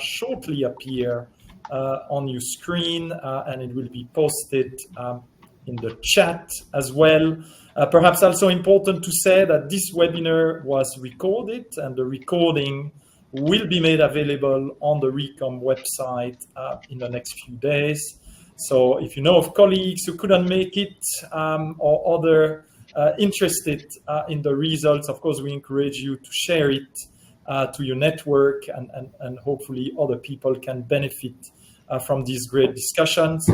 Speaker 1: shortly appear on your screen, and it will be posted in the chat as well. Perhaps also important to say that this webinar was recorded, and the recording will be made available on the Recomb website in the next few days. So if you know of colleagues who couldn't make it or other interested in the results, of course, we encourage you to share it to your network, and hopefully other people can benefit from these great discussions.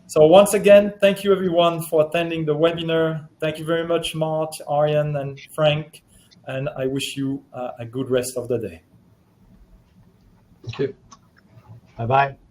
Speaker 1: So once again, thank you everyone for attending the webinar. Thank you very much, Mart, Arjen, and Frank, and I wish you a good rest of the day.
Speaker 3: Thank you.
Speaker 2: Bye-bye.